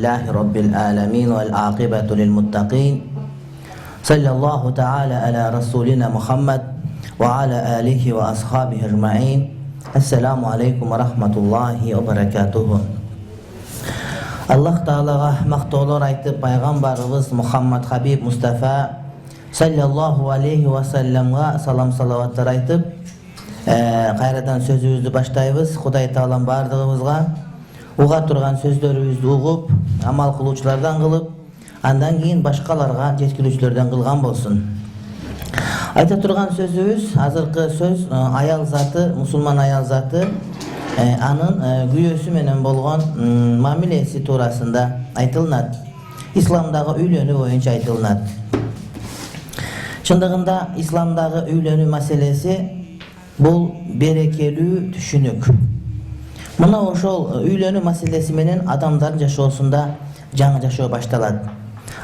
Elhamdülillahi Rabbil alemin vel akibetu lil muttaqin. Sallallahu teala ala Resulina Muhammed ve ala alihi ve ashabihi ecma'in. Esselamu aleyküm ve rahmetullahi ve berekatuhu. Allah Teala'ga maqtolor aytıp Peygamberimiz Muhammed Habib Mustafa sallallahu aleyhi ve sellem'e salam salavatlar aytıp qayradan sözümüzdü başlayыбыз. Huday Taalam bardığımızga uğa turgan sözlerimizni uğup, amal kıluvchilardan kılıp, andan keyin başkalarga жеткирүүчүлөрдөн kılgan bolsun. Ayta turgan sözümüz, azırkı söz ayal zatı, musulman ayal zatı anın güyösü menen bolgon mamilesi tuurasında aytılınat. İslamdagı üylönүү boyunca aytılınat. Çındığında İslamdagı üylönүү maselesi bul berekeli düşünük. Muna oşol üylönүү maselesi menen adamların yaşoosunda жаңы жашоо башталат.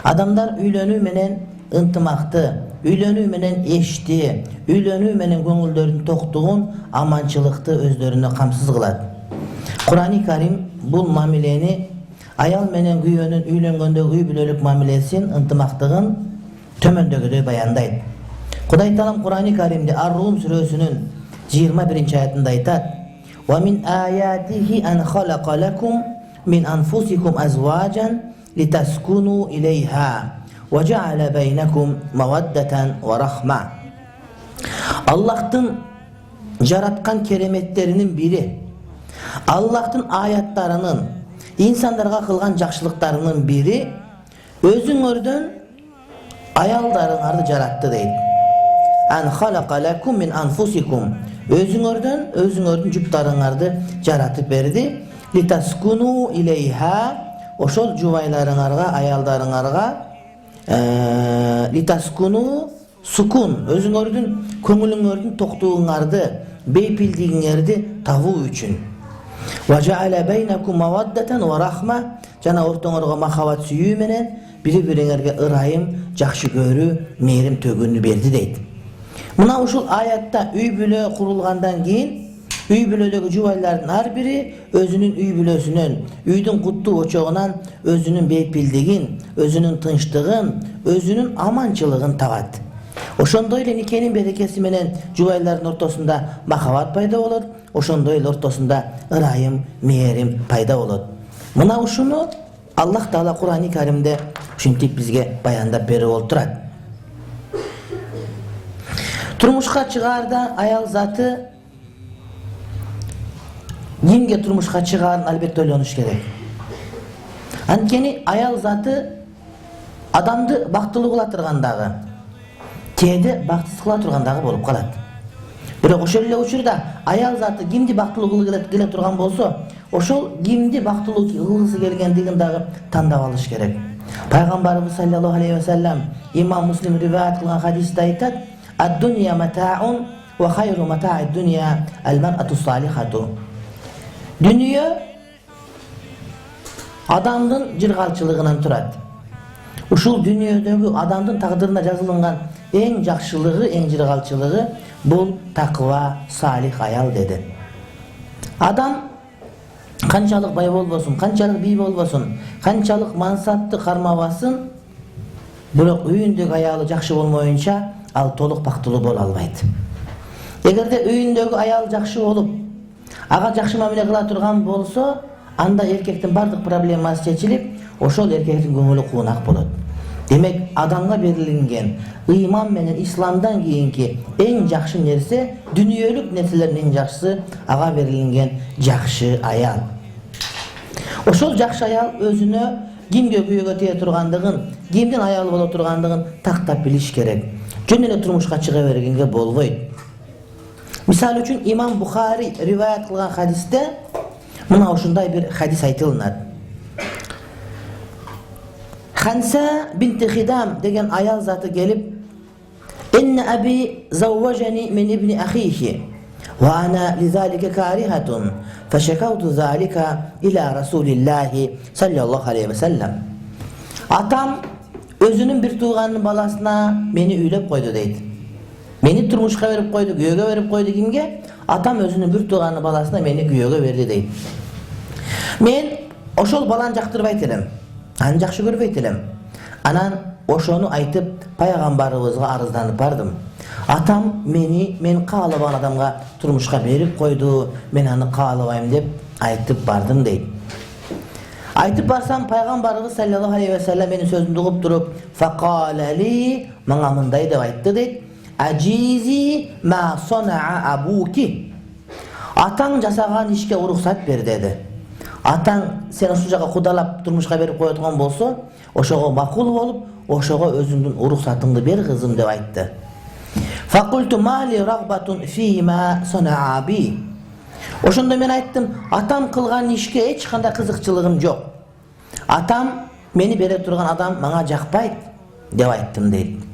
Адамдар üylönүү менен ынтымакты, üylönүү менен эшти, üylönүү менен көңүлдөрүнүн токтугун, аманчылыкты өздөрүнө камсыз кылат. Kur'an-ı Karim бул мамилени аял менен күйөөнүн üylөнгөндөгү үй бүлөлүк мамилесин, ынтымактыгын төмөндөгүдөй баяндайт. Кудай Таалам Kur'an-ı Karim'de Ar-Rum сүрөсүнүн 21 ayetinde aytat: "Ve min ayatihi en khalaqa lakum min anfusikum azwajan litaskunu ilayha ve ja'ala beynakum mawaddatan ve rahma." Allah'ın jaratkan keremetlerinin biri, Allah'ın ayatlarının, insanlarga kılgan jakşılıklarının biri, özüңөрдөн ayallarыңарды jarattı deydi. En khalaqa lakum min anfusikum, özüңөрдөн juптарыңарды jaratıp berdi. Litaskunu ilayha, oşol jubaylarыңарга, ayalдарыңарга litaskunu sukun, özüңөрдүн көңүлүңөрдүн токтугуңарды, бейпилдигиңерди табуу үчүн. Wa ja'ala baynakum mawaddatan wa rahma, жана ортоңорго махабат сүйүү менен бири-бириңерге ырайым, жакшы көрүү, мээрим төгүүнү берди дейт. Мына ушул аятта үй бүлө курулгандан кийин үй бүлөдөгү жубайлардын ар бири өзүнүн үй бүлөсүнөн, үйдүн куттуу очогунан өзүнүн бейпилдигин, өзүнүн тынчтыгын, өзүнүн аманчылыгын табат. Ошондой эле никенин берекеси менен жубайлардын ортосунда махабат пайда болот, ошондой эле ортосунда ырайым, мээрим пайда болот. Мына ушуну Аллах Таала Kur'an-ı Karim'de ушинтип бизге баяндап берип болуп турат. Turmuşka çıgarda ayal zatı kimge turmuşka çıgarın elbette öylönüş gerek. Ankeni ayal zatı adamdı baktılıq kılatırgandağı, teyde baktısız kılatırgandağı bolup kalat. Bırak oşol ele uçurda ayal zatı kimdi baktılıq kıla turgan bolsa, oşol kimdi baktılıq kılgısı gelgendiğindağı tandap alış gerek. Peygamberimiz sallallahu aleyhi ve sellem İmam Müslim rivayet kılgan hadiste aytat: "Ad-dunya mata'un ve hayru mata'id dunya el-mar'atu salihatu." Dünya adamdın jirgalçılığından turat. Uşul dünyadagi adamdın takdırına yazılıngan en jakşılığı, en jirgalçılığı bul takva, salih ayal dedi. Adam kançalık bay bolbosun, kançalık biy bolbosun, kançalık mansapты karmabasın, biroq үйүндөгү ayalı jakşı bolmoyunça al толук бактылуу боло албайт. Эгерде үйүндөгү аял жакшы болуп, ага жакшы мамиле кыла турган болсо, анда эркектин бардык проблемасы чечилип, ошол эркектин көңүлү куунак болот. Демек, адамга берилген ыйман менен исламдан кийинки эң жакшы нерсе, дүнүйөлүк нерселердин эң жакшысы ага берилген жакшы аял. Ошол жакшы аял өзүнө кимге күйөөгө тие тургандыгын, кимдин аялы боло тургандыгын тактап билиш керек. Жөн эле турмушка чыга бергенге болбойт. Мисал үчүн Имам Бухари риваят кылган хадисте мына ушундай бир хадис айтылынат. Ханса бинти Хидам деген аял заты келип: "Инна аби завважани мин ибни ахихи ва ана лизалика карихатун, фашакауту залика ила Расулиллахи саллаллаху алейхи ve sellem." Atam özünün bir tuğanın balasına beni üylep koydu deydi. Beni turmuşka verip koydu, güyoga verip koydu kimge? Atam özünün bir tuğanın balasına beni güyoga verdi deydi. Men oşol balan jaktırbayt edem. Аны жакшы көрбөйт элем. Анан ошону айтып пайгамбарыбызга арызданып бардым. Атам мен каалабаган адамга турмушка берип койду, мен аны каалабайм деп айтып бардым дейт. Айтып барсам пайгамбарыбыз саллаллаху алейхи ва саллям менин сөзүмдү угуп туруп, факалали, мага мындай деп айтты дейт. Ажизи ма санаа абуки. Атаң жасаган ишке уруксат бер деди. Атаң сен ушул жака кудалап турмушка берип кое турган болсо, ошого макул болуп, ошого өзүңдүн уруксатыңды бер кызым деп айтты. Факульту мали рагбатун фима санаа би. Ошондо мен айттым, атам кылган ишке эч кандай кызыкчылыгым жок. Атам мени бере турган адам мага жакпайт деп айттым дейт.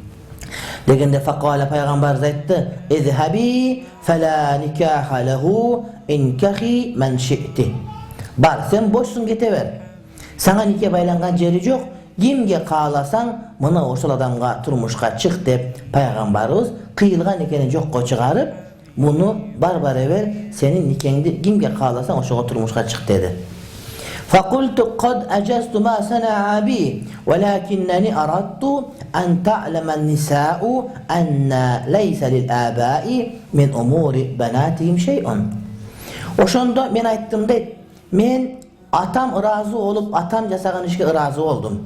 Дегенде факала пайгамбар айтты: "Изхаби фала никаха лаху инкахи ман ши'ти." Бар, сен бошсуң, кете бер. Сага нике байланган жери жок. Кимге кааласаң, мына ошол адамга турмушка чык деп пайгамбарыбыз кыйылган экенин жокко чыгарып, муну бар-бара бер, сенин никеңди кимге кааласаң ошого турмушка чык деди. فقلت قد أجزت ما صنع بي ولكنني أردت أن تعلم النساء أن ليس للآباء من أمور بناتهم شيء. Ошондо мен айттым дейт, мен атам ыраазы болуп, атам жасаган ишке ыраазы болдум.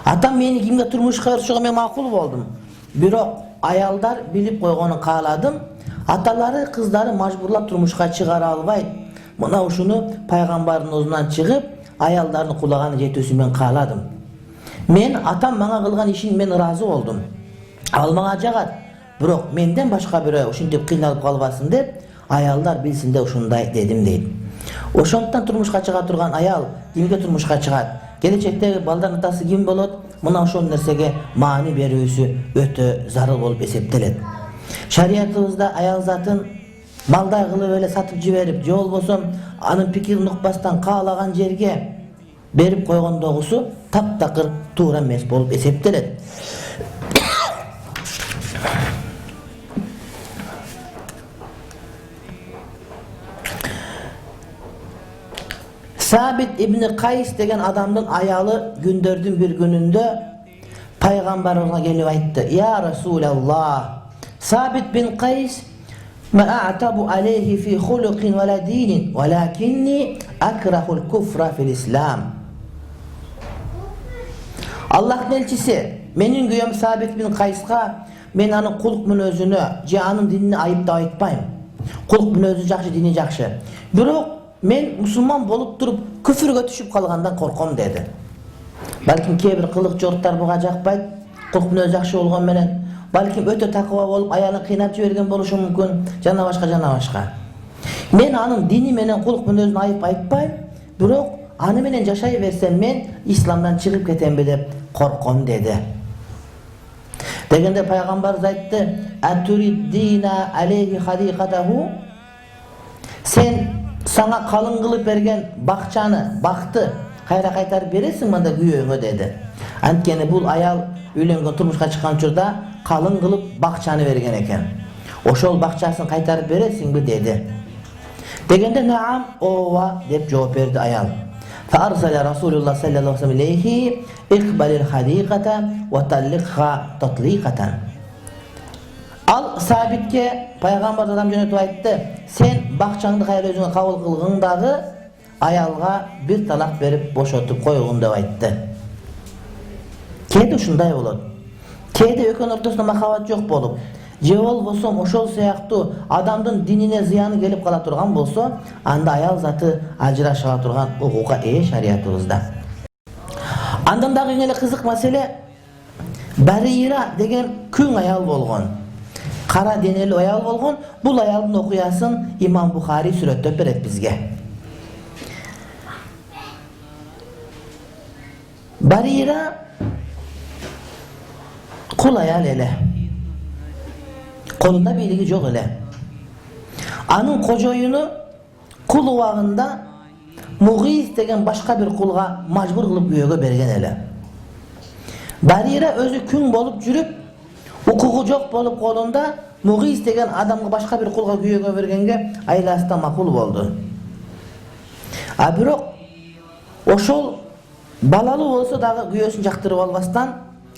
Атам мени кимге турмушка беришиге мен макул болдум. Бирок аялдар билип койгонун кааладым. Аталары кыздары мажбурлап турмушка чыгара албайт. Мына ушуну пайгамбардын оозунан чыгып, аялдардын кулаганы жетүүсүн мен кааладым. Мен атам мага кылган ишин мен ыраазы болдум. Ал мага жагат. Бирок менден башка бирөө ушинтип кыйналып калбасын деп, аялдар билсин деп ушундай дедим дейт. Ошондуктан турмушка чыга турган аял кимге турмушка чыгат? Келечектеги балдардын атасы ким болот? Мына ошол нерсеге маани берүүсү өтө зарыл болуп эсептелет. Шариятыбызда аял затын малдай кылып эле сатып жиберип, же болбосо анын пикирин укпастан каалаган жерге берип койгондогусу таптакыр туура эмес болуп эсептелет. Sabit ibn Kays деген адамдын аялы күндөрдүн бир күнүндө пайгамбарыбызга келип айтты: "Я Расулаллах, Sabit bin Kays ما أعتب عليه في خلق ولا دين ولكني أكره الكفر في الإسلام." Allah'ın elçisi, menin güyüm Sabit bin Kays'a men anın kuluk münözünü, je anın dinini ayıp da ayıtmayım. Kuluk münözü jakşı, dini jakşı. Bирок men musulman bolup durup küfürgө түшүп kalgandan korkom dedi. Balkim kebir kılık jortlar buga jakpayt, kuluk münözü jakşı bolgon menen. Balkim öte takıva bolup ayalın kıynap jibерген boluşu мүмкүн, жана башка. Men anın dini menen kuluk münözünü ayıp aytpayм, bирок аны менен жашай берсем men İslamdan çıkıp ketembi dep korkom dedi. Degende Peygamberimiz aytты: "Aturiddina aleyhi hadikatahu." Sen sana kalın kılıp bergen bakçanı, baktı kayra kaytarıp beresin manda güyöğüne dedi. Antkeni bul ayal üylөнгөн turmuşka çıkan çurda kalın kılıp bakçanı bergen eken. Oşol bakçasını kaytarıp beresin dedi. Degende naam ova dep жооп berdi ayal. فأرسل رسول الله صلى الله عليه وسلم إليه اقبل الحديقة وطلقها تطليقة. Al Sabitke Peygamber adam jönötüp aytты: "Sen bakçаңды kayra özüňe kabul kılgındağı ayalga bir talak berip boşotup koygun" dep aytты. Kedi uşunday bolot. Kedi ekön ortasında mahabat jok bolup, je bolbosо ошол сыяктуу адамдын динине зыяны келип кала турган болсо, анда аял заты ажырашыла турган укукка ээ шариятыбызда. Андан дагы эң эле кызык маселе, Барира деген күң аял болгон. Кара денелүү аял болгон. Бул аялдын окуясын Имам Бухари сүрөттөп берет бизге. Барира кул аял эле. Kolunda bilgi жок эле. Анын кожоюну кул убагында Мугиз деген башка бир кулга мажбур кылып күйөөгө берген эле. Барира өзү күң болуп жүрүп, укугу жок болуп колунда Мугиз деген адамга башка бир кулга күйөөгө бергенге айласында макул болду. А бирок ошол Балалы болса дагы күйөөсүн жактырып албастан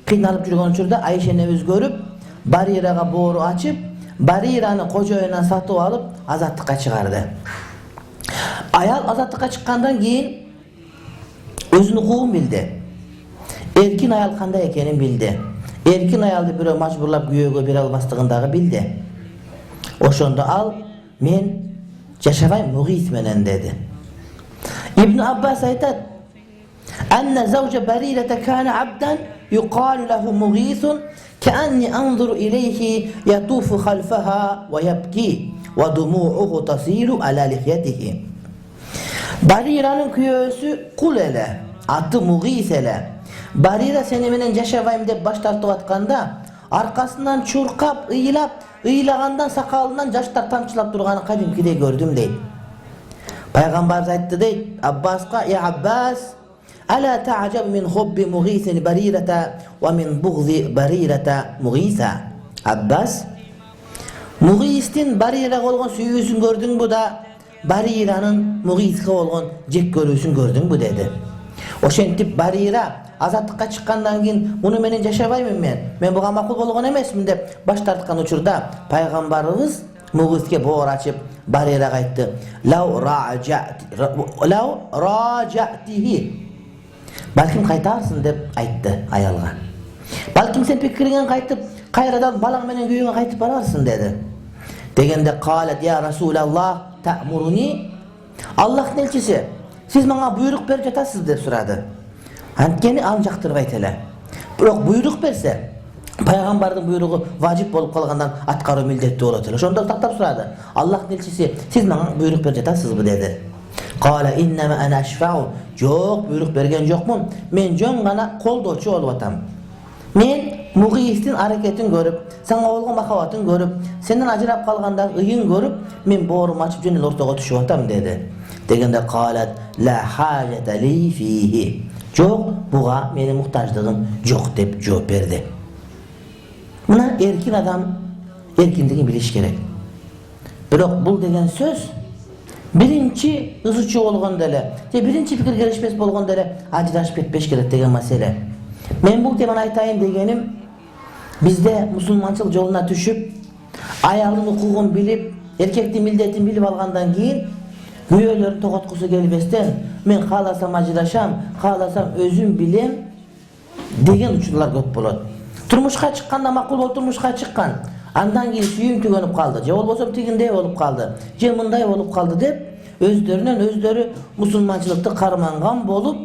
кыйналып жүргөн учурда Айша энебиз көрүп, Барирага боору ачып, Барираны кожоюнан сатып алып азаттыкка чыгарды. Аял азаттыкка чыккандан кийин өзүнүн укугун билди. Эркин аял кандай экенин билди. Эркин аялды бирөө мажбурлап күйөөгө бере албастыгын дагы билди. Ошондо ал мен жашабайм Мугис менен деди. Ибн Аббас айтат: "Анна zawja Barirata kana 'abdan yuqalu lahu Mughis ka'anni anzuru ilayhi yatufu khalfaha wa yabki wa dumu'uhu tasilu ala lihyatihi." Barira'nın kүйөөсү кул эле, аты Mughis эле. Барира сени менен жашабайм деп баш тартып атканда, аркасынан чуркап, ыйлагандан сакалынан жаштар тамчылап турганын кадимкидей көрдүм дейт. Пайгамбар айтты дейт Аббаска: "Я Аббас, ала та'jab min hubbi Mughis Barirata wa min bughdi Barirata Mughisa." Аббас, Мугистин Барирага болгон сүйүүсүн көрдүңбү да, Бариранын Мугиске болгон жек көрүүсүн көрдүңбү деди. Ошентип Барира азаттыкка чыккандан кийин муну менен жашабаймын мен буга макул болгон эмесмин деп баш тарткан учурда пайгамбарыбыз Мугиске боор ачып Барирага айтты: "Лау рaja'tihi." Балким кайтарсың деп айтты аялга. Балким сен пикириңен кайтып, кайрадан балаң менен күйөөңө кайтып барарсың деди. Дегенде калат: "Я Расулаллах, ta'muruni?" Аллахтын элчиси, сиз мага буйрук берип жатасыз деп сурады. Анткени аны жактырбайт эле. Бирок буйрук берсе, пайгамбардын буйругу важип болуп калгандан аткаруу милдеттүү болот эле. Ошондо тактап сурады. Аллахтын элчиси, сиз мага буйрук берип жатасызбы деди. Кала: "Иннама ана ашфау." Жок, буйрук берген жокмун. Мен жөн гана колдоочу болуп атам. Мен Мугистин аракетин көрүп, сага болгон махабатын көрүп, сенден ажырап калганда ыйын көрүп, мен боорумду ачып жөн эле ортого түшүп атам деди. Дегенде калат: "Ла хажата ли фихи." Жок, буга менин муктаждыгым жок деп жооп берди. Мына эркин адам эркиндигин билиш керек. Бирок бул деген сөз биринчи ызычуу болгондо эле, же биринчи пикир келишпес болгондо эле ажырашып кетпеш керек деген маселе. Мен бул теманы айтайын дегеним, бизде мусулманчылык жолуна түшүп, аялдын укугун билип, эркектин милдетин билип алгандан кийин күйөөлөрдү тоготкусу келбестен, мен кааласам ажырашам, кааласам өзүм билем деген учурлар көп болот. Турмушка чыкканда макул болуп турмушка чыккан, андан кийин сүйүм түгөнүп калды, же болбосо тигиндей болуп калды, же мындай болуп калды деп өздөрүнөн өздөрү мусулманчылыкты карманган болуп,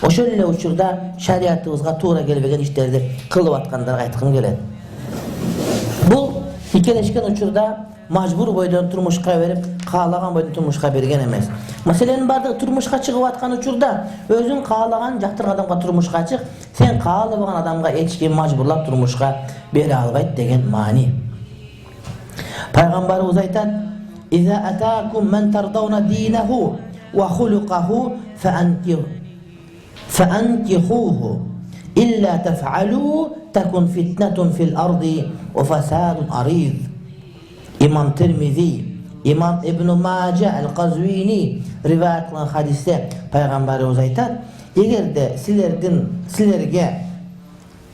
ошол эле учурда шариятыбызга туура келбеген иштерди кылып аткандарга айткым келет. Бул никелешкен учурда мажбур бойдон турмушка берип, каалаган бойдон турмушка берген эмес. Маселенин бардыгы турмушка чыгып аткан учурда өзүң каалаган жактырган адамга турмушка чык, сен каалабаган адамга эч ким мажбурлап турмушка бере албайт деген маани. Пайгамбарыбыз айтат: "Иза атакум man tardawna dinahu wa khuluquhu fa'ankihuhu illa taf'alu takun fitnatun fil ardi wa fasadun arid." İmam Tirmizi, İmam İbn Majah al-Qazvini rivayet kılan hadiste Peygamberimiz aytat: "Egerde sizlerge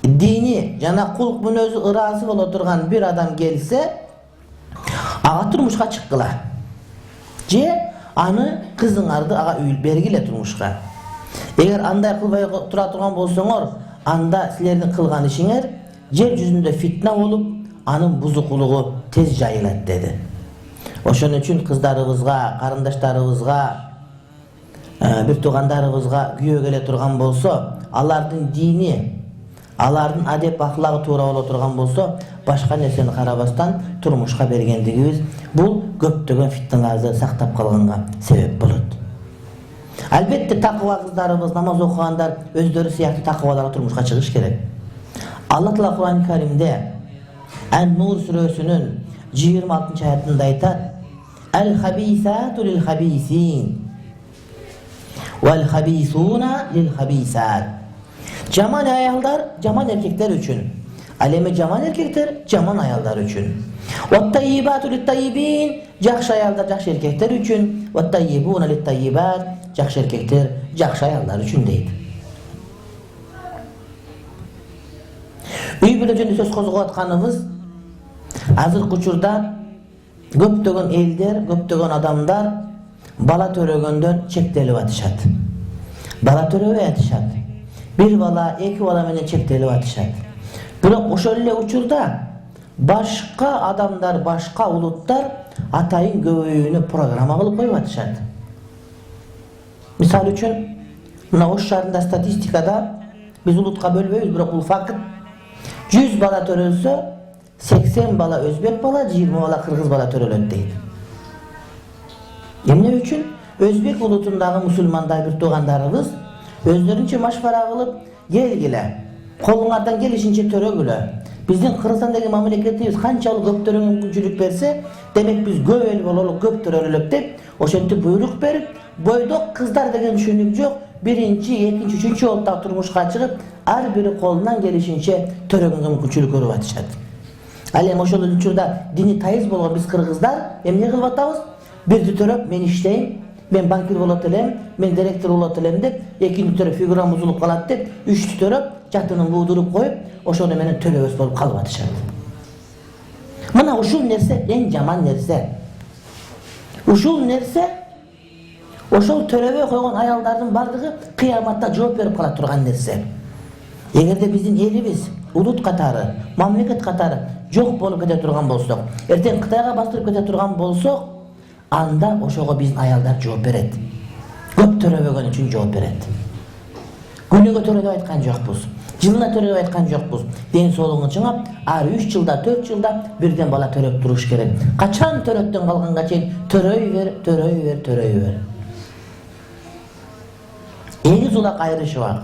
dini jana kuluk menен özü ırazı bolo turgan bir adam gelse, ağa turmuşka çıktılar. Je anı kızыңарды ağa üyül bergile turmuşka. Eğer anday kılbay tura turgan bolsoңор, anda sizlerдің kılgan işiңер jer yüzünde fitna olup, anın buzukuluğu tez jayılat" dedi. Ошон үчүн кыздарыбызга, карындаштарыбызга, бир туугандарыбызга күйөө келе турган болсо, алардын дини, алардын адеп ахлагы туура боло турган болсо, башка нерсени карабастан турмушка бергендигибиз бул көптөгөн фитналарды сактап калганга себеп болот. Албетте такыва кыздарыбыз, намаз окугандар өздөрү сыяктуу такываларга турмушка чыгыш керек. Алла Таала Кур'ан-ы Kerim'de Ən-Nur surəsinin 26. ayətində aytat: "El-habisatu lil-habisin vel-habisuna lil-habisat." Caman ayallar caman erkekler üçün. Alemi caman erkekler caman ayallar üçün. "Vet-tayyibatu lit-tayyibin." Yaxşı ayallar yaxşı erkekler üçün. "Vet-tayyibuna lit-tayyibat." жакшы эркектер, жакшы аялдар үчүн дейт. Үй бүлө жөнүндө сөз козгоп атканыбыз, азыркы учурда көптөгөн элдер, көптөгөн адамдар бала төрөгөндөн чектелип атышат. Бала төрөбөй атышат. Bir bala, iki bala менен чектелип атышат. Бирок ошол эле учурда башка адамдар, башка улуттар атайын көбөйүүнү программа кылып коюп атышат. Мисалы үчүн, мына Ош шаарында статистикада биз улутка бөлбөйбүз, бирок бул факт. 100 бала төрөлсө, 80 бала өзбек бала, 20 бала кыргыз бала төрөлөт дейт. Эмне үчүн? Өзбек улутундагы мусулмандар бир туугандарыбыз өздөрүнчө машвара кылып, келгиле, колуңардан келишинче төрөгүлө. Биздин Кыргызстандагы мамлекетибиз канчалык көптөргө мүмкүнчүлүк берсе, демек биз көп эл бололу, көп төрөлөлүк деп, ошентип буйрук берип, бойдок кыздар деген түшүнүк жок, биринчи, экинчи, үчүнчү болуп турмушка чыгып, ар бири колунан келишинче төрөгөнгө мүмкүнчүлүк көрүп атышат. Ал эми ошол учурда дини тайыз болгон биз кыргыздар эмне кылып атабыз? Бирди төрөп, мен иштейм, мен банкир болот элем, мен директор болот элем деп, экинчи төрөп фигурам бузулуп калат деп, үчтү төрөп, жатынын буудуруп коюп, ошону менен төлөбөс болуп калып атышат. Мына ушул нерсе эң жаман нерсе. Ушул нерсе, ошол төлөбөй койгон аялдардын бардыгы кыяматта жооп берип кала турган нерсе. Эгерде биздин элибиз, улут катары, мамлекет катары жок болуп кете турган болсок, эртең Кытайга бастырып кете турган болсок, анда ошого биздин аялдар жооп берет. Көп төрөбөгөн үчүн жооп берет. Күнүгө төрө деп айткан жокпуз. Жылына төрө деп айткан жокпуз. Ден соолугун чыңап, ар 3 жылда, 4 жылда бирден бала төрөп туруш керек. Качан төрөттөн калганга чейин төрөй бер. Эгиз улак айрышы бар.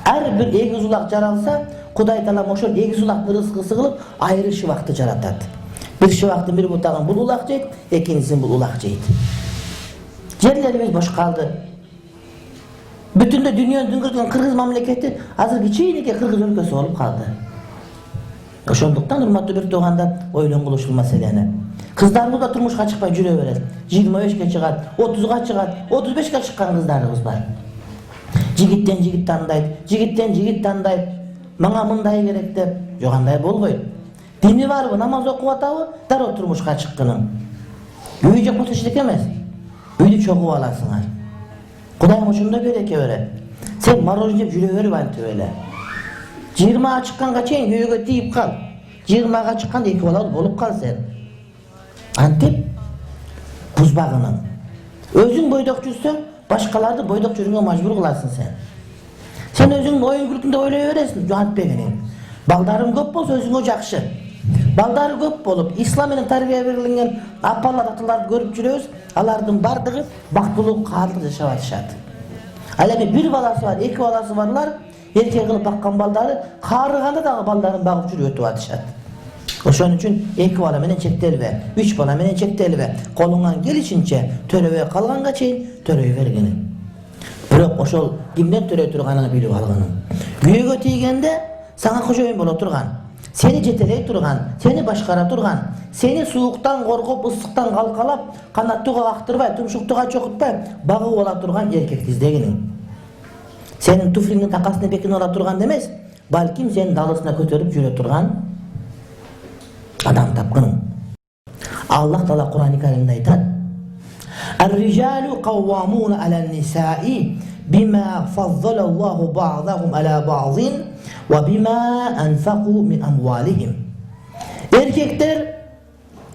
Ар бир эгиз улак жаралса, Кудай Таалам ошол эгиз улактын рызкысы кылып айрышы вакты жаратат. Bir şuvaktın bir butağın bul ulak jeyt, ekincisini bul ulak jeyt. Жерlerimiz boş kaldı. Bütün de dünyanın düngürtülen Kırgız memleketi hazır kiçiğinike Kırgız ülkesi olup kaldı. Oşonduktan hurmatlı bir doğanda oylan buluşul meseleni. Kızlarımız da turmuşka çıkmay jüre verir. 25'e çıkar, 30'a çıkar, 35'e çıkan kızlarımız var. Jigitten jigit tandaydı, jigitten jigit tandaydı. Maňa mınday gerek dep, joganday bolboyt. Dini var mı? Namaz okup atabı, daroo turmuşka çıkkının. Üyü jok bolsa eşlik emes. Üydü çokup alasыңар. Kudayım oşunda bereke öğret. Sen marojin jep jüre verip antip öyle. 20'a çıkkanга çeyin üyüge tiyip kal. 20'a çıkkanda 2 bala bolup kal sen. Antip buzbagının. Özün boydok жүрсөң, başkalardı boydok жүрүүгө majbur kılarsın sen. Sen özün oyun külkünde oylay veresin, antipeginin. Baldarım köp bolsa özüňe jakşı. Baldары köp bolup, İslam menен tarbiya berilген apalar, atalar görüp жүрөбüz, alardын bardygy baktılıq, kaarlyk yaşap atышат. Al emi bir balası var, 2 balası varlar, erkek kılıp bakkan baldары, kaaryganda dagı baldarın bagıp жүрüp ötüp atышат. Oşon üçin 2 bala menен çektelbe, 3 bala menен çektelbe, kolundan gelişinçe töröböy kalganga çeyin töröy bergeni. Bирок oşol kimden töröy turganını bilip algının. Güýöge tiýgende sana kojoyun bola turgan. Seni jeteley turgan, seni başkara turgan, seni suuktan korkup, ıssıktan kalkalap, kanattuğa aktırбай, tumşuktuğa çokutpay, bagıp ola turgan erkek izdeginin. Senin tuflinin takasını bekin ola turgan demez, balkim senin dalısına kötörüp jüre turgan adam tapkının. Allah Taala Kur'an-ı Kerim'de aytat: "Er-ricalu kavvamun alen-nisai bima fazzalallahu ba'dahum ala ba'din ve bima anfaqu min amwalihim." Erkekler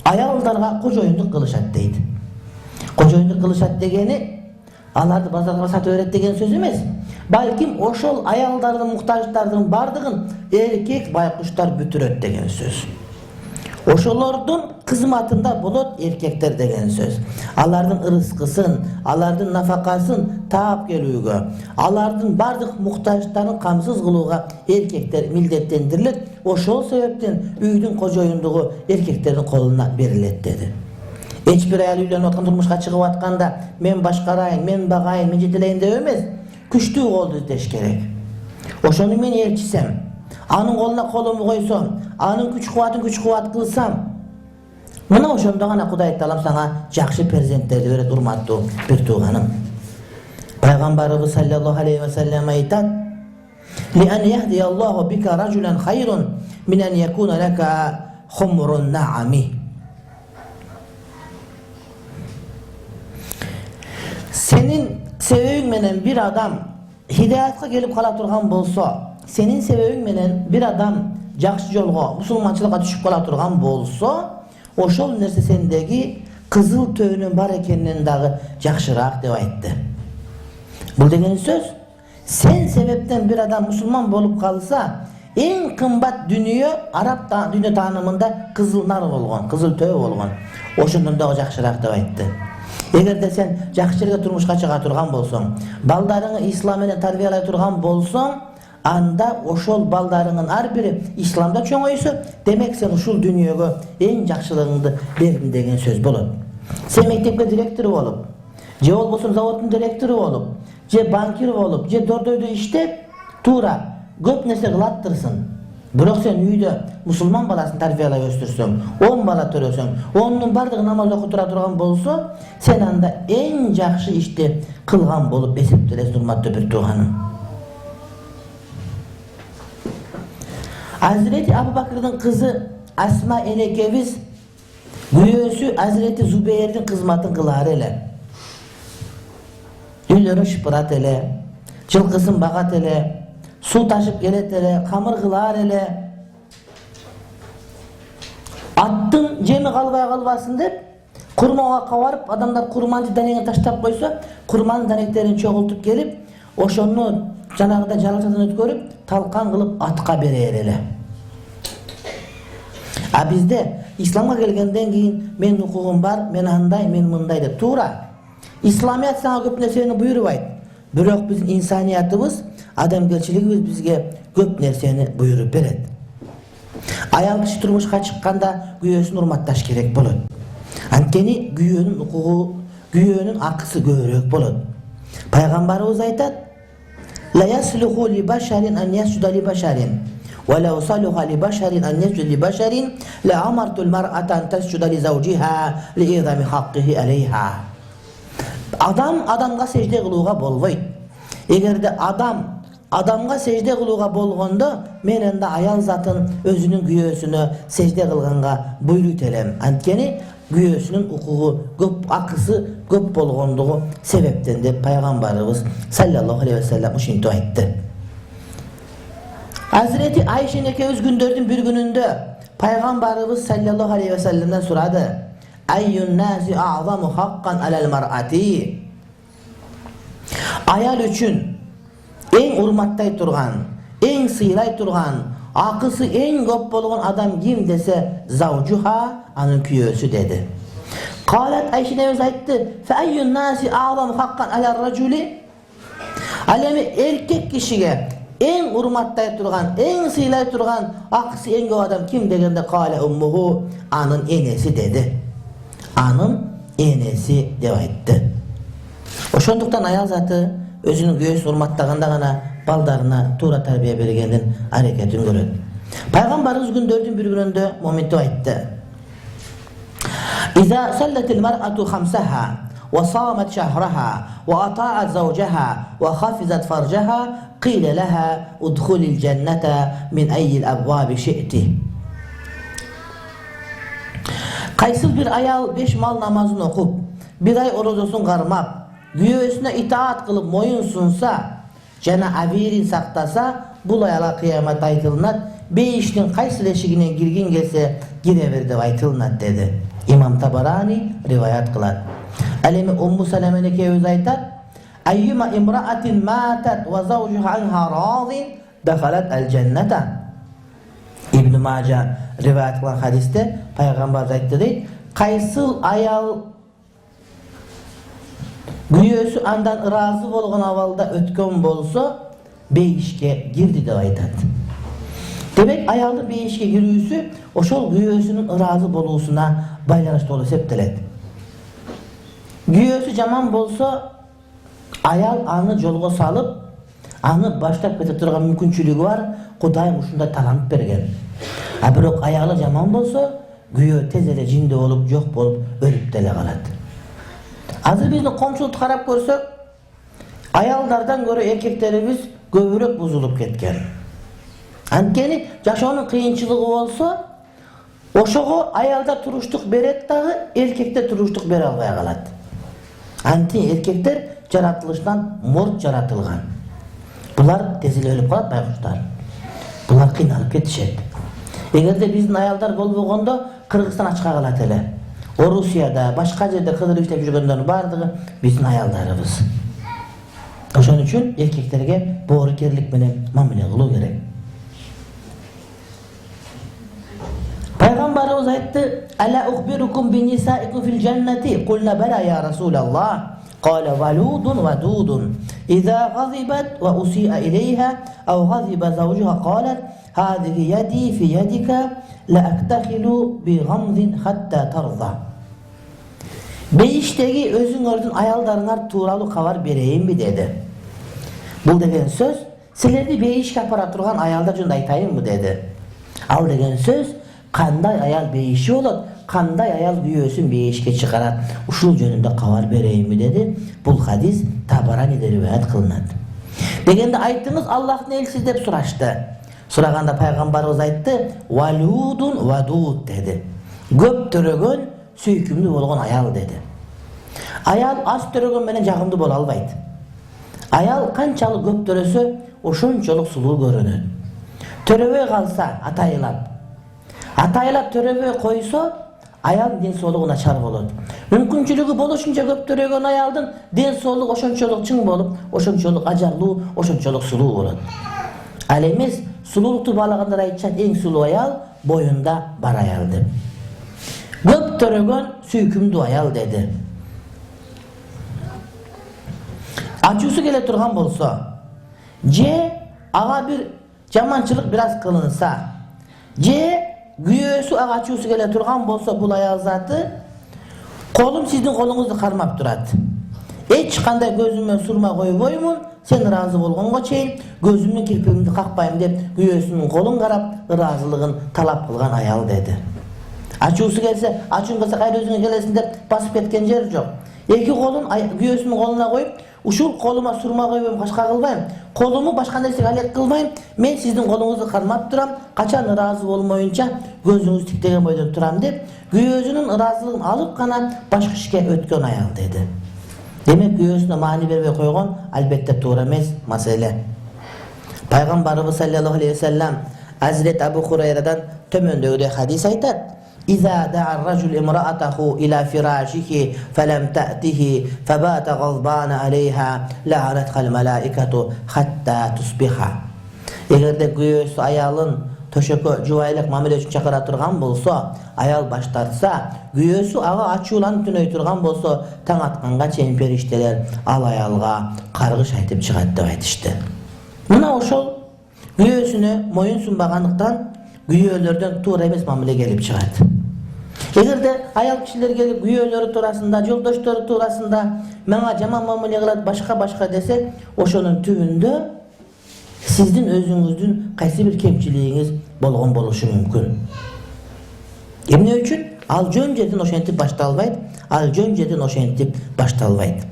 ayallarga kojoyunduk kılışat deydi. Kojoyunduk kılışat degeni alardı bazarga satıp öğret degen söz emes. Balkim oşol ayallardın, muhtaçlardın bardığın erkek baykuşlar bütüröt degen söz. Oşolordun kızmatında bolot erkekler degen söz. Alardın ırıskısın, alardın nafakasın taap gelүүgө, alardın bardyk muhtaçların kamsız kılууga erkekler mildettendirilet. Oşol sebepten üydün kojoyundugu erkeklerin koluna berilet dedi. Hiç bir ayal üylenip atkan turmuşka çıkıp atkanda men başkarayın, men bagayın, men jeteleyin dep emes. Күчтүү колду издеш керек. Ошону мен элчисем, анын колуна колумду койсом, анын күч кубат кылсам, мына ошондо гана Кудай Таалам сага жакшы перзенттерди берет, урматтуу бир тууганым. Peygamberimiz sallallahu aleyhi ve sellem aytat: "Li en yehdiyallahu bika raculen hayrun min en yekuna laka humrun na'ami." Senin sebebin menen bir adam hidayatga gelip kala turgan bolsa, senin sebebin menen bir adam jakşı jolgo, musulmançılıkka düşüp kala turgan bolsa, oşol nerse sendegi kızıl töөнүн бар экенинен дагы жакшыраак деп айтты. Бул деген сөз, sen sebepten bir adam musulman bolup kalsa, en kımbat dünya Arap dünya tanımında kızıl nar bolgon, kızıl töö bolgon. Oşondan da жакшыраак деп айтты. Eğer de sen jakşırga turmuşka çıga turgan bolsoň, baldaryňy islam menен tarbiyalay turgan bolsoň, anda oşol baldaryňyň har biri islamda çoňoýsa, demek sen uşul dünýäge en jakşylygyňdy berdin degen söz bolat. Sen mektepke direktör bolup, je bolboň zawodun direktörü bolup, je bankir bolup, je dordoýda işlep, tuura köp nerse kılattyrsın. Birok sen üýde musulman balasyny tarbiyalay östürsöň, 10 bala törösöň, onuň bardygy namaz okutura turgan bolsa, sen anda en jakşı işti kılgan bolup esepdeles durmakda bir tuğanım. Hazreti Abu Bakr'ın kızı Asma Enekeviz, güyösü Hazreti Zübeyir'in kızmatın kılar ele. Üylörün şıpırat ele, çılkısın bagat ele, su taşıp gelet ele, kamır kılar ele. Attın cemi kalbaya kalbasın deyip, kurmağa kavarıp, adamlar kurmancı deneyini taştap koysa, kurmanın deneklerini çoğultup gelip, oşonu janagıda jalıçadan ötkörüp, talkan kılıp atka berer ele. A bizde İslam'a gelgenden keyin men hukugum bar, men anday, men mınday dep tuura. İslamiyet sana köp nerseni buyurubайт. Birok bizin insaniyatımız, adamgerçiligimiz bizge köp nerseni buyurup beret. Ayal kişi turmuşka çıkkanda güyösün urmattaş gerek bolat. Antkeni güyönün hukugu, güyönün akısı göörök bolat. Peygamberimiz aytat: "La yasluhu li basharin an yasjuda li basharin. Ve la usaluha li basharin an yasjuda li basharin, la amartul mar'ata an tasjuda li zawjiha li izami haqqihi aleyha." Adam adamga secde kılıuga bolboyt. Egerde adamga secde kılıuga bolgondo, men anda ayal zatın özünün güyösünü secde kılganga buyrut elem. Antkeni güyösünün hukugu köp, akısı köp bolgondugu sebepten de Peygamberimiz sallallahu aleyhi ve sellem uşinto aytты. Hazreti Ayşe nekeviz gündördün bir gününde Peygamberimiz sallallahu aleyhi ve sellemden soradı: "Ayyun nasi a'zamu hakkan alel mar'ati?" Ayal üçün en urmattay turgan, en sıylay turgan, akısı en köp bolgan adam kim dese, zawjuha, anın küyösü dedi. Qalat Ayşe neviz aytdı: "Fe ayyun nasi a'zamu hakkan alel raculi?" Alemi erkek kişiye en urmattay turgan, en sıylay turgan, akısı en köp adam kim degende, qala ummuhu, anın enesi dedi. Anın enesi dep aytdı. Oşonduktan ayal zatı özünün göğüs urmattaganda gana baldarına tuura tarbiye bergenden hareketin göröt. Peygamberimiz gündördün bir gününde momenti aytdı: "İza sallatil mar'atu khamsaha ve samat şahraha ve ata'at zawjaha ve hafizat farjaha, qila laha udkhulil cennete min ayyil abwabi şi'ti." Kaysıl bir ayal 5 mal namazını okup, bir ay orozosun karmap, güyösüne itaat kılıp moyun sunsa, jana abirin saktasa, bul ayala kıyamet aytılınat, 5'nin kaysıl eşigine girgin gelse, girever dep aytılınat dedi. İmam Tabarani rivayat kılar. Alemi Ummu Saleme nekeviz aytat: "Ayyuma imra'atin matat ve zawjuha anha razin, dakhalat el cennete." İbn Maca rivayat kılan hadiste Peygamber aytdı deyt: "Kaysıl ayal güyösü andan razı bolgan avalda ötken bolsa, beyişke girdi dep aytat." Demek ayaldı beyişke girүүsü oşol güyösünün razı boluusuna baylanışlı olup septelet. Güyösü jaman bolsa, ayal anı jolgo salıp, anı başlap kete turgan mümkünçülüğü var, Kudayım uşunda talanıp bergen. Birok ayalı jaman bolsa, güyö tez ele jinde olup, jok bolup, ölüp dele kalat. Azır bizni komşuluk karap görsök, Ayallardan göre erkeklerimiz көбүрөөк buzulup ketken. Анткени жашоонун кыйынчылыгы болсо, ошого аялдар туруштук берет дагы, эркектер туруштук бере албай калат. Анткени эркектер жаратылышынан морт жаратылган. Булар тез эле өлүп калат байкуштар. Булар кыйналып кетишет. Эгерде биздин аялдар болбогондо Кыргызстан ачка калат эле. Орусияда, башка жерде кыдырып иштеп жүргөндөрдүн бардыгы биздин аялдарыбыз. Ошон үчүн эркектерге боорукерлик менен мамиле кылуу керек. Пайгамбарыбыз айтты: "Ала ухбирукум бинисаикум фил джаннати?" Кулна бала я Расулаллах. Qala waludun wadudun. Idza ghadibat wa usi'a ilayha aw ghadiba zawjuha qalat hadhihi yadi fi yadika la aktakhilu bi ghamdin hatta tarda. Beyiştegi özüңөрдүн аялдарыңар тууралуу кабар берейинби dedi. Бул деген сөз силерди бейишке апара турган аялдар жөнүндө айтайынбы dedi. Ал деген сөз кандай аял бейиши болот, кандай аял күйөөсүн бейишке чыгарат, ушул жөнүндө кабар берейинби dedi. Бул хадис Табараниде риваят кылынат. Дегенде айтыңыз Аллахтын элчиси деп сурашты. Сураганда пайгамбарыбыз айтты: "Валудун вадуд" dedi. Көп төрөгөн, сүйкүмдүү болгон аял dedi. Аял аз төрөгөн менен жагымдуу боло албайт. Аял канчалык көп төрөсө, ошончолук сулуу көрүнөт. Төрөбөй калса атайлап төрөбөй койсо, аял ден соолугу начар болот. Мүмкүнчүлүгү болушунча көп төрөгөн аялдын ден соолугу ошончолук чың болуп, ошончолук ажарлуу, ошончолук сулуу болот. Ал эмес, сулуулукту баалагандар айтышат, эң сулуу аял боюнда бар аял деп. Көп төрөгөн сүйкүмдүү аял dedi. Ачуусу келе турган болсо, же ага бир жаманчылык бир аз кылынса, же күйөөсү ага ачуусу келе турган болсо, бул аял заты колум сиздин колуңузду кармап турат. Эч кандай көзүмө сурма койбоймун, сен ыраазы болгонго чейин көзүмдүн кирпигимди какпайм деп күйөөсүнүн колун карап ыраазылыгын талап кылган аял dedi. Ачуусу келсе, ачуң келсе кайра өзүңө келесиң деп басып кеткен жер жок. Эки колун күйөөсүнүн колуна коюп, ушул колума сурма койбойм, башка кылбайм, колуму башка нерсеге алек кылбайм, мен сиздин колуңузду кармап турам, качан ыраазы болмоюнча көзүңүз тиктеген бойдон турам деп күйөөсүнүн ыраазылыгын алып гана башка ишке өткөн аял dedi. Демек күйөөсүнө маани бербей койгон албетте туура эмес маселе. Пайгамбарыбыз саллаллаху алейхи ва саллям Азирет Абу Хурайрадан төмөндөгүдөй хадис айтат: إذا دعا الرجل امرأته إلى فراشه فلم تأته فبات غضبان عليها لعنتها الملائكة حتى تصبح. Эгерде күйөөсү аялын төшөккө жубайлык мамиле үчүн чакыра турган болсо, аял баш тартса, күйөөсү ага ачууланып түнөй турган болсо, таң атканга чейин периштелер ал аялга каргыш айтып чыгат деп айтышты. Мына ошол күйөөсүнө моюн сунбагандыктан күйөөлөрдөн туура эмес мамиле келип чыгат. Эгерде аял кишилер келип күйөөлөрү туурасында, жолдоштору туурасында мага жаман мамиле кылат, башка десе, ошонун түбүндө сиздин өзүңүздүн кайсы бир кемчилигиңиз болгон болушу мүмкүн. Эмне үчүн? Ал жөн жерден ошентип башталбайт.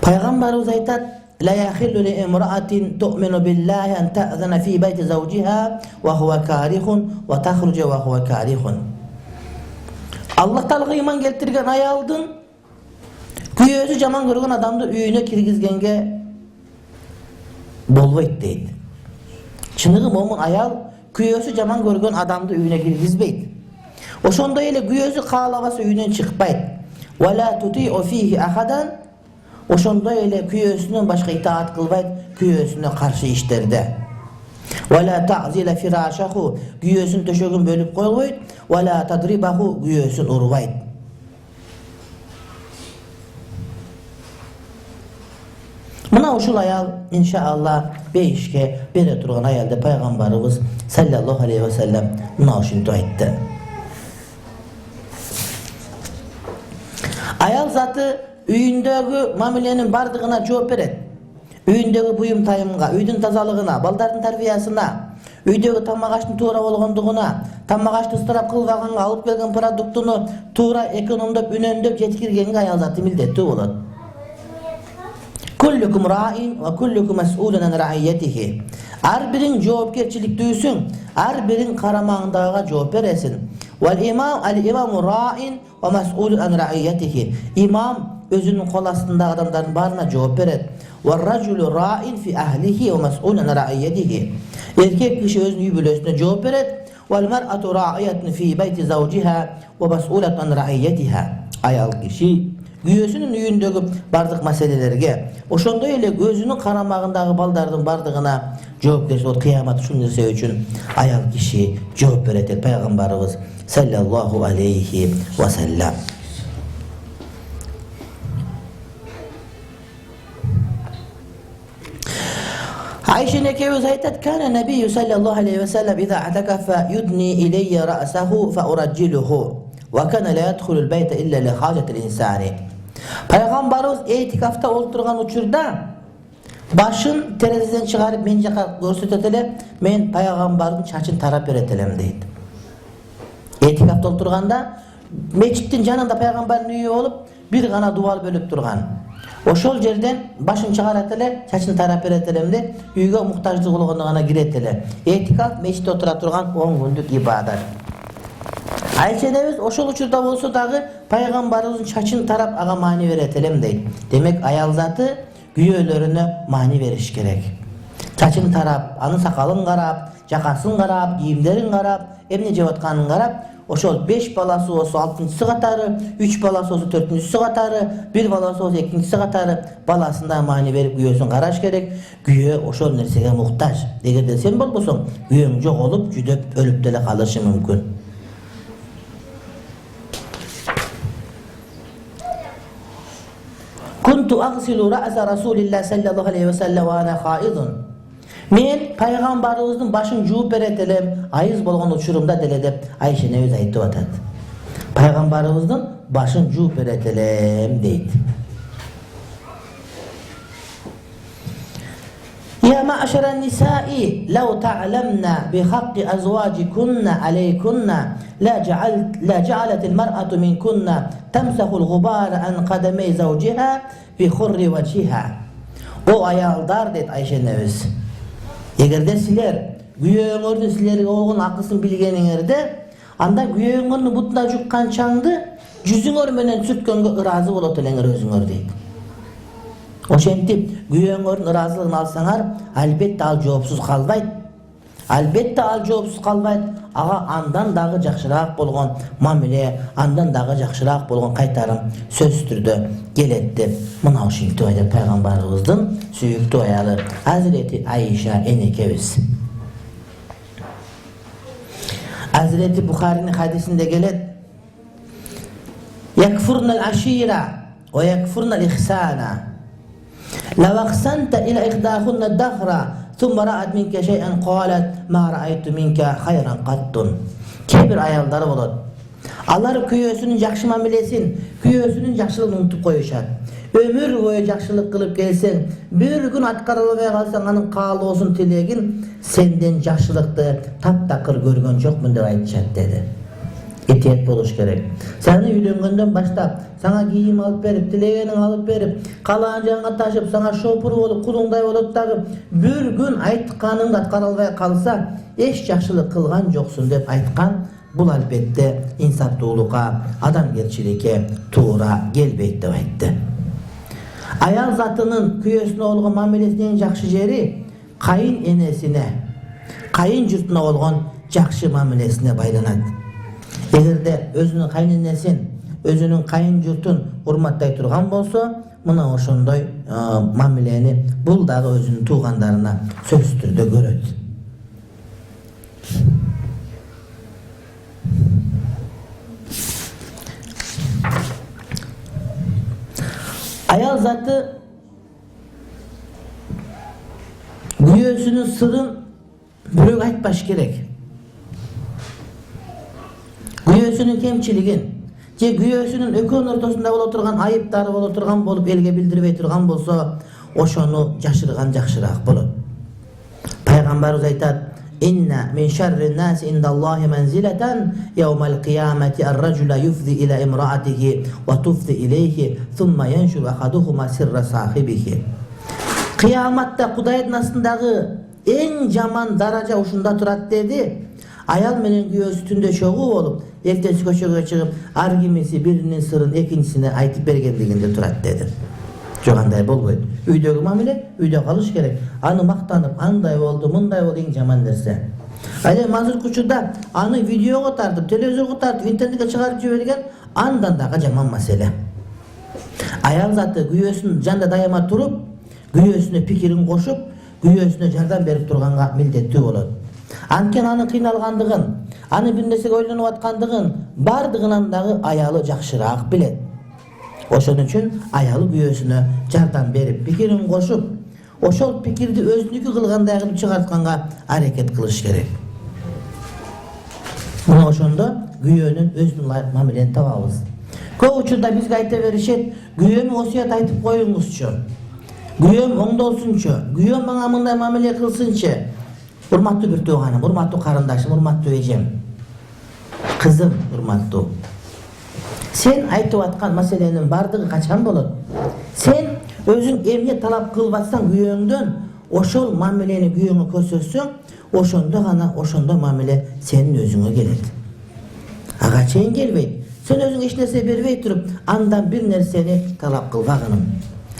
Пайгамбарыбыз айтат: لا يحل لامرأة تؤمن بالله أن تأذن في بيت زوجها وهو كاره وتخرج وهو كاره. Allah Taala iman keltirген аялдын күйөөсү жаман көргөн адамды үйүнө киргизгенге болбойт дейт. Чыныгы момун аял күйөөсү жаман көргөн адамды үйүнө киргизбейт. Ошондой эле күйөөсү каалабаса үйүнөн чыкпайт. Вала тути'у фихи ахадан. Ошондой эле күйөөсүнөн башка итаат кылбайт, күйөөсүнө каршы иштерде. Вала ta'zila firashahu, күйөөсүн төшөгүн бөлүп койбойт. Вала тадрибаху, күйөөсүн урбайт. Мына ушул аял иншаалла бейишке бере турган аялды пайгамбарыбыз саллаллаху алейхи ва саллям мына ушинтип айтты. Аял заты үйүндөгү мамиленин бардыгына жооп берет. Үйүндөгү буюм тайымга, үйдүн тазалыгына, балдардын тарбиясына, үйдөгү тамак аштын туура болгондугуна, тамак ашты ыстырап кылбаганга, алып келген продуктуну туура экономдоп, үнөндөп жеткиргенге аял заты милдеттүү болот. kullukum ra'in ve kullukum mes'ulun an ra'iyetihi. Ar birin joopkerçiliktүүsüň, ar birin karamağındaga joop beresin. Vel imam al-imamu ra'in ve mes'ulun an ra'iyetihi. İmam özünün kol astındağı adamların barına joop beret. Vel raculu ra'in fi ahlihi ve mes'ulun an ra'iyetihi. Erkek kişi özünün yübülösüne joop beret. Vel mer'atu ra'iyetun fi beyti zawjiha ve mes'ulatun an ra'iyetiha. Ayal kişi güyösünün üyündögi bardyk meselelerge, oşondoy ele özünün karamağındağı baldardın bardığına joopkerçi bolup kıyamat uşun nerse üçün ayal kişi joop bereter. Peygamberimiz sallallahu aleyhi ve sellem. Ayşe nekevüz aytat kana nebiyyü sallallahu aleyhi ve sellem iza atakafa yudni ileyye ra'sahu fa uracciluhu ve kana la yadkhulul beyte illa li hacetil insani. Peygamberimiz etikafta oturgan uçurda başın terezeden çıkarıp men jaka görsetetele, men peygamberin çaçın tarap beretelem deydi. Etikafta oturganda meçittin janında peygamberin üyü olup bir gana duval bölüp durgan. Oşol жерden başın çıkaratele, çaçın tarap beretelem de üyüge muhtaçlık olğandygyna giretele. Etikaf meçitde otura turgan 10 gündük ibadat. Ayşe neviz oşol uçurda bolsa dagı peygamberimizin çaçın tarap aga mani veretelem deydi. Demek ayal zatı güyölörüne mani veriş gerek. Çaçın tarap, anı sakalın qarap, jakasın qarap, giyimlerin qarap, emne jewatkanın qarap, oşol 5 balası olsa 6-ncısı qatarı, 3 balası olsa 4-ncüsü qatarı, 1 balası olsa 2-ncisi qatarı balasında mani verip güyösün qaraş gerek. Güyö oşol nersege muhtaç. Egerde sen bolbosoň, güyöň jok olup, jüdöp, ölüp dele kalışı mümkün. Kuntu aghsilu ra'sa Rasulillah sallallahu aleyhi ve sellem ve ana haidun. Men peygamberimizin başın juup beretelem, ayız bolgan uçurumda deledep Ayşe neviz aytып atat. Peygamberimizin başın juup beretelem deydi. Ya ma'şeren nisa'i law ta'lamna bi haqqi azwajikunna aleykunna la ja'alatil mar'atu minkunna tamsahul gubara an qadamay zawjiha bi khurri wajhiha. O ayaldar dedi Ayşe neviz. Egerde siler güyöňörde silerge oğun akysyn bilgeniňerde anda güyöňörni butuna jukkan çaňdy yüzüňör menen sürtkenge ırazı bolat eleňer özüňör deydi. Oşentip güyöňörün ırazılığını alsaňar albette al joopsuz kalbayt. Albette al joopsuz kalbayt. Aga andan dagı jakşyraak bolgon mamile, andan dagı jakşyraak bolgon kaytarym söz türde geletdi. Muna oşinti ayda peygamberimizin süýükli ayaly Hazreti Ayşe enekebis. Hazreti Buhari'nin hadisinde gelet. Yakfurnal aşira ve yakfurnal ihsana. لو أحسنت إلى إحداهن الدهر ثم رأت منك شيئا قالت ما رأيت منك خيرا قط. Kebir ayalları bolat. Allar küyösünün jakşı mamilesin, küyösünün jakşılığını unutup koyuşat. Ömür boyu jakşılık kılıp gelsen, bir gün atkarılabay kalsan anın kaalı olsun tilegin, senden jakşılıkты taptakır görgön jokmun dep aytışat dedi. Etiyet boluş gerek. Seni üylöngönden başlap, sana giyim alıp berip, tilegenin alıp berip, kalanjağına taşıp, sana şopur olup, kulunday olup dagı, bir gün aytkanın atkaralbay kalsa, eş jakşılık kılgan joksun dep aytkan, bul albette insaptуулukka, adamgerçilikke tuğra gelbeyt dep aytdı. Ayal zatının küyösüne olgan mamilesinin jakşı jeri, kayın enesine, kayın jurtuna olgan jakşı mamilesine baylanat. Egerde özünün kaynenesin, özünün kayın jurtun urmatтай turgan bolsa, muna oşondoy mamileni bul dagı özünün tuğandarına söz türde göröt. Ayal zatı güyösünün sırrın bürök aytbaş gerek. Güyösünün kemçiligin, je güyösünün ökön ortasında bola turgan ayıptары bola turgan bolup elge bildiribey turgan bolsa, oşonu jaşırgan jakşyraak bolat. Peygamberimiz aytat: "Inna min şerrin nasi indallahi manzilatan yawmal kıyameti er-racula yufdi ila imraatihi ve tufdi ileyhi thumma yanshur ahaduhuma sirra sahibihi." Kıyamatda Kudayın астындагы en jaman daraja ушунда турат dedi. Ayal menen güyösü tünde çoğu olup, ertesi köşege çıkıp, ar kimisi birinin sırrın ekinchisine aytıp bergenliginde turat dedi. Joğanday bolboydu. Üydögü mamile, üydö kalış gerek. Anı maktanıp, anday oldu, munday oldu en jaman derse. Ayla mazır kuçuda, anı video tartıp, televizyon tartıp, internete çıkarıp jiberigen, andan daga jaman mesele. Ayal zatı güyösünün janda dayama turup, güyösüne pikirin koşup, güyösüne jardam berip turganга mildеттүү болот. Анткени анын кыйналгандыгын, аны бир нерсеге ойлонуп аткандыгын бардыгынан дагы аялы жакшыраак билет. Ошон үчүн аялы күйөөсүнө жардам берип, пикирин кошуп, ошол пикирди өзүнүкү кылгандай кылып чыгартканга аракет кылыш керек. Мына ошондо күйөөнүн өзүнүн ылайык мамилени табабыз. Көп учурда бизге айта беришет, күйөөмө осуят айтып коюңузчу. Күйөөм оңдолсунчу, күйөөм мага мындай мамиле кылсынчы. Урматтуу бир тууганым, урматтуу карындашым, урматтуу эжем, кызым, урматтуу. Sen айтып аткан маселенин бардыгы качан болот? Sen өзүң эмне талап кылбасаң күйөөңдөн, ошол мамилени күйөөңө көрсөтсөң, ошондо гана ошондой мамиле сенин өзүңө келет. Ага чейин келбейт. Sen өзүң эч нерсе бербей туруп, андан бир нерсени талап кылбагының.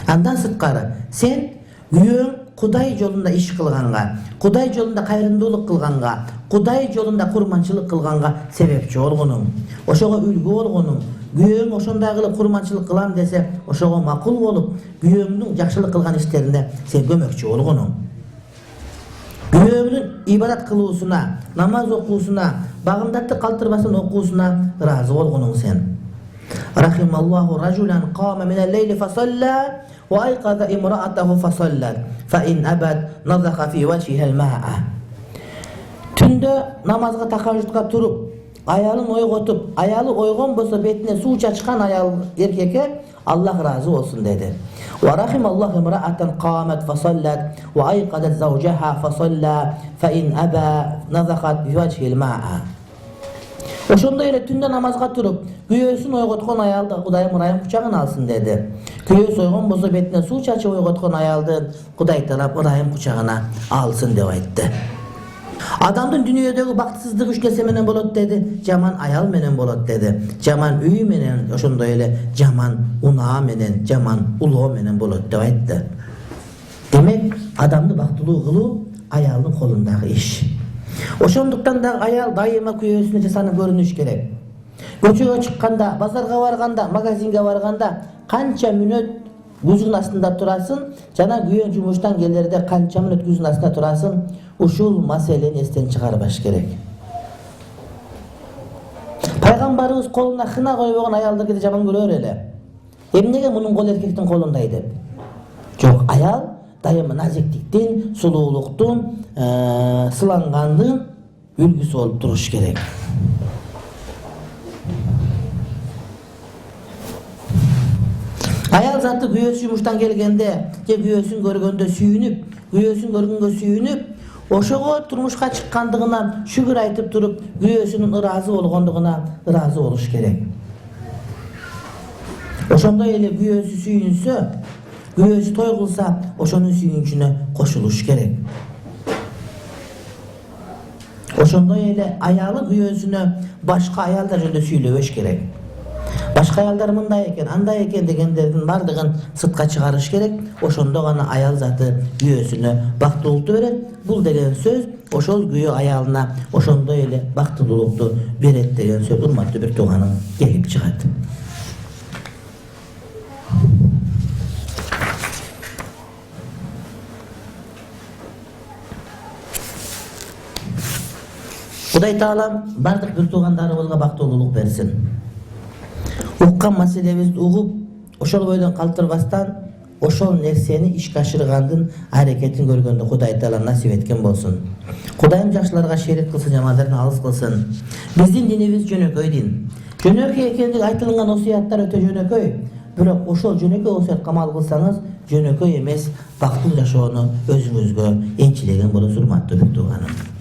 Андан сырткары, sen күйөөң Кудай жолунда иш кылганга, Кудай жолунда кайрымдуулук кылганга, Кудай жолунда курманчылык кылганга себепчи болгонуң. Ошого үлгү болгонуң. Күйөөң ошондой кылып курманчылык кылам десе, ошого макул болуп, күйөөңнүң жакшылык кылган иштеринде сен көмөкчү болгонуң. Күйөөңнүн ибадат кылуусуна, намаз окуусуна, багымдатты калтырбастан окуусуна ыраазы болгонуң сен. Рахималлаху ражулан кама минал лейли фасалла ва айқаза имраатаху фасаллат фа ин абад назаха фи вачиха ал-маа. Түндө намазга такажутка туруп, аялын ойготуп, аялы ойгон болсо бетине суу чачкан аял эркекке Аллах разы болсун деди. Ва рахималлаху имраатан камат фасаллат ва айқазат заужаха фасалла фа ин аба назахат фи вачиха ал-маа. Ошондой эле түндө намазга туруп, күйөөсүн ойготкон аялды Кудайым ырайым кучагына алсын деди. Күйөөсү ойгон болсо бетине суу чачып ойготкон аялды Кудай тарап ырайым кучагына алсын деп айтты. Адамдын дүйнөдөгү бактысыздыгы 3 нерсе менен болот деди. Жаман аял менен болот деди. Жаман үй менен, ошондой эле жаман унаа менен, жаман улоо менен болот деп айтты. Демек, адамды бактылуу кылуу аялдын колундагы иш. Ошондуктан да аял дайыма күйөөсүнө жасанып көрүнүш керек. Көчөгө чыкканда, базарга барганда, магазинге барганда канча мүнөт көзүнүн астында турасың, жана күйөөң жумуштан келерде канча мүнөт көзүнүн астында турасың, ушул маселени эстен чыгарбаш керек. Пайгамбарыбыз колуна хына койбогон аялдарды жаман көрөр эле. Эмнеге мунун колу эркектин колундай деп? Жок, аял дайыма назиктиктин, сулуулуктун, сылангандын үлгүсү болуп туруш керек. Аял заты күйөөсү жумуштан келгенде, же күйөөсүн көргөндө сүйүнүп, күйөөсүн көргөнгө сүйүнүп, ошого турмушка чыккандыгына шүгүр айтып туруп, күйөөсүнүн ыраазы болгондугуна ыраазы болуш керек. Ошондой эле күйөөсү сүйүнсө, күйөөсү той кылса, ошонун сүйүнчүнө кошулуш керек. Ошондой эле аялы күйөөсүнө башка аялдар жөнүндө сүйлөбөш керек. Башка аялдар мындай экен, андай экен дегендердин бардыгын сыртка чыгарыш керек. Ошондо гана аял заты күйөөсүнө бактылуулукту берет. Бул деген сөз ошол күйөө аялына ошондой эле бактылуулукту берет деген сөз урматтуу бир тууганым келип чыгат. Кудай Таалам бардык бир туугандарыбызга бактылуулук берсин. Уккан маселебизди угуп, ошол бойдон калтырбастан, ошол нерсени ишке ашыргандын аракетин көргөндө Кудай Таала насип эткен болсун. Кудайым жакшыларга шерик кылсын, жамандардан алыс кылсын. Биздин динибиз жөнөкөй дин. Жөнөкөй экендиги айтылган осуяттар өтө жөнөкөй. Бирок ошол жөнөкөй осуятка амал кылсаңыз, жөнөкөй эмес, бактылуу жашоону өзүңүзгө энчилеген болосуз, урматтуу бир тууганым.